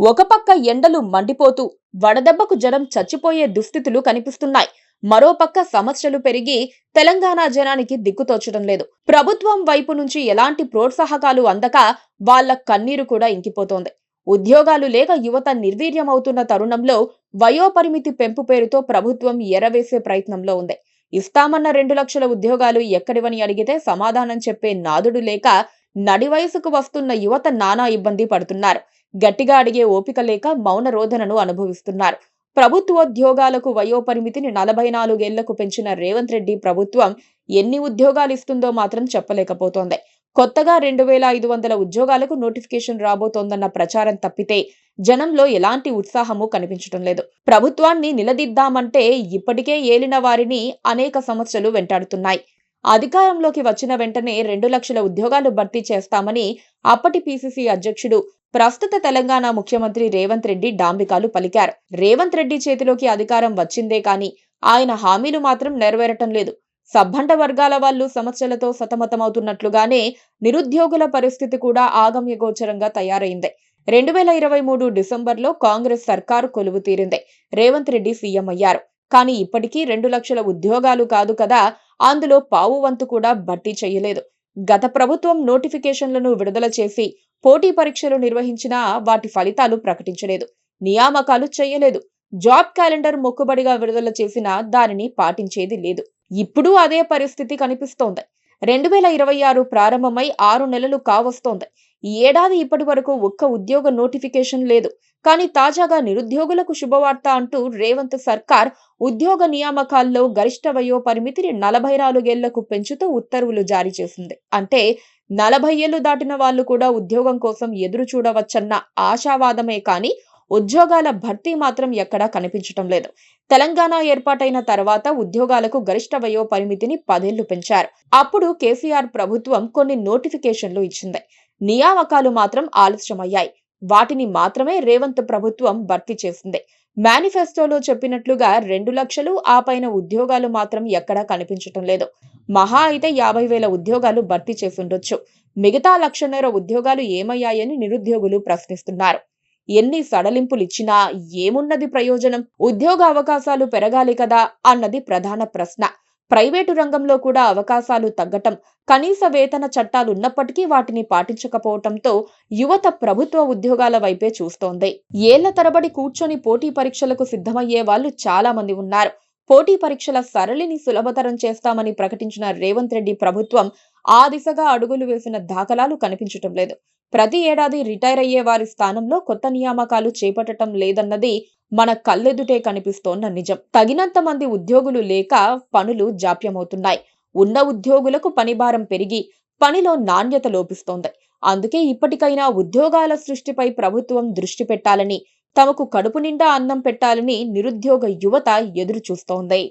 ఒక పక్క ఎండలు మండిపోతూ వడదెబ్బకు జనం చచ్చిపోయే దుస్థితులు కనిపిస్తున్నాయి. మరోపక్క సమస్యలు పెరిగి తెలంగాణ జనానికి దిక్కుతోచడం లేదు. ప్రభుత్వం వైపు నుంచి ఎలాంటి ప్రోత్సాహకాలు అందక వాళ్ల కన్నీరు కూడా ఇంకిపోతోంది. ఉద్యోగాలు లేక యువత నిర్వీర్యమవుతున్న తరుణంలో వయోపరిమితి పెంపు పేరుతో ప్రభుత్వం ఎరవేసే ప్రయత్నంలో ఉంది. ఇస్తామన్న 2 లక్షల ఉద్యోగాలు ఎక్కడివని అడిగితే సమాధానం చెప్పే నాదుడు లేక నడి వయసుకు వస్తున్న యువత నానా ఇబ్బంది పడుతున్నారు. గట్టిగా అడిగే ఓపిక లేక మౌన రోదనను అనుభవిస్తున్నారు. ప్రభుత్వోద్యోగాలకు వయోపరిమితిని 44 ఏళ్లకు పెంచిన రేవంత్ రెడ్డి ప్రభుత్వం ఎన్ని ఉద్యోగాలు ఇస్తుందో మాత్రం చెప్పలేకపోతోంది. కొత్తగా 2500 ఉద్యోగాలకు నోటిఫికేషన్ రాబోతోందన్న ప్రచారం తప్పితే జనంలో ఎలాంటి ఉత్సాహము కనిపించడం లేదు. ప్రభుత్వాన్ని నిలదీద్దామంటే ఇప్పటికే ఏలిన వారిని అనేక సమస్యలు వెంటాడుతున్నాయి. అధికారంలోకి వచ్చిన వెంటనే 2 లక్షల ఉద్యోగాలు భర్తీ చేస్తామని అప్పటి పిసిసి అధ్యక్షుడు, ప్రస్తుత తెలంగాణ ముఖ్యమంత్రి రేవంత్ రెడ్డి డాంబికాలు పలికారు. రేవంత్ రెడ్డి చేతిలోకి అధికారం వచ్చిందే కానీ ఆయన హామీలు మాత్రం నెరవేరటం లేదు. సబ్బండ వర్గాల వాళ్లు సమస్యలతో సతమతమవుతున్నట్లుగానే నిరుద్యోగుల పరిస్థితి కూడా ఆగమ్యగోచరంగా తయారైంది. 2023 డిసెంబర్లో కాంగ్రెస్ సర్కారు కొలువు తీరింది. రేవంత్ రెడ్డి సీఎం అయ్యారు. కానీ ఇప్పటికీ 2 లక్షల ఉద్యోగాలు కాదు కదా, అందులో పావు వంతు కూడా భర్తీ చేయలేదు. గత ప్రభుత్వం నోటిఫికేషన్లను విడుదల చేసి పోటీ పరీక్షలు నిర్వహించినా వాటి ఫలితాలు ప్రకటించలేదు. నియామకాలు చేయలేదు. జాబ్ క్యాలెండర్ మొక్కుబడిగా విడుదల చేసినా దానిని పాటించేది లేదు. ఇప్పుడు అదే పరిస్థితి కనిపిస్తోంది. 2026 ప్రారంభమై 6 నెలలు కావస్తోంది. ఈ ఏడాది ఇప్పటి వరకు ఒక్క ఉద్యోగ నోటిఫికేషన్ లేదు. కానీ తాజాగా నిరుద్యోగులకు శుభవార్త అంటూ రేవంత్ సర్కార్ ఉద్యోగ నియామకాల్లో గరిష్ట వయో పరిమితిని 44 ఏళ్లకు పెంచుతూ ఉత్తర్వులు జారీ చేసింది. అంటే 40 ఏళ్లు దాటిన వాళ్లు కూడా ఉద్యోగం కోసం ఎదురు చూడవచ్చన్న ఆశావాదమే కానీ ఉద్యోగాల భర్తీ మాత్రం ఎక్కడా కనిపించటం లేదు. తెలంగాణ ఏర్పాటైన తర్వాత ఉద్యోగాలకు గరిష్ట వయో పరిమితిని 10 ఏళ్లు పెంచారు. అప్పుడు కేసీఆర్ ప్రభుత్వం కొన్ని నోటిఫికేషన్లు ఇచ్చింది. నియామకాలు మాత్రం ఆలస్యమయ్యాయి. వాటిని మాత్రమే రేవంత్ ప్రభుత్వం భర్తీ చేసింది. మేనిఫెస్టోలో చెప్పినట్లుగా 2 లక్షలు ఆ పైన ఉద్యోగాలు మాత్రం ఎక్కడా కనిపించటం లేదు. మహా అయితే 50,000 ఉద్యోగాలు భర్తీ చేసుండొచ్చు. మిగతా 1,500,000 ఉద్యోగాలు ఏమయ్యాయని నిరుద్యోగులు ప్రశ్నిస్తున్నారు. ఎన్ని సడలింపులిచ్చినా ఏమున్నది ప్రయోజనం? ఉద్యోగ అవకాశాలు పెరగాలి కదా అన్నది ప్రధాన ప్రశ్న. ప్రైవేటు రంగంలో కూడా అవకాశాలు తగ్గటం, కనీస వేతన చట్టాలున్నప్పటికీ వాటిని పాటించకపోవటంతో యువత ప్రభుత్వ ఉద్యోగాల వైపే చూస్తోంది. ఏళ్ల తరబడి కూర్చొని పోటీ పరీక్షలకు సిద్ధమయ్యే వాళ్ళు చాలా మంది ఉన్నారు. పోటీ పరీక్షల సరళిని సులభతరం చేస్తామని ప్రకటించిన రేవంత్ రెడ్డి ప్రభుత్వం ఆ దిశగా అడుగులు వేసిన దాఖలాలు కనిపించటం లేదు. ప్రతి ఏడాది రిటైర్ అయ్యే వారి స్థానంలో కొత్త నియామకాలు చేపట్టడం లేదన్నది మన కళ్ళెదుటే కనిపిస్తోన్న నిజం. తగినంత మంది ఉద్యోగులు లేక పనులు జాప్యమవుతున్నాయి. ఉన్న ఉద్యోగులకు పనిభారం పెరిగి పనిలో నాణ్యత లోపిస్తోంది. అందుకే ఇప్పటికైనా ఉద్యోగాల సృష్టిపై ప్రభుత్వం దృష్టి పెట్టాలని, తమకు కడుపు నిండా అన్నం పెట్టాలని నిరుద్యోగ యువత ఎదురు చూస్తోంది.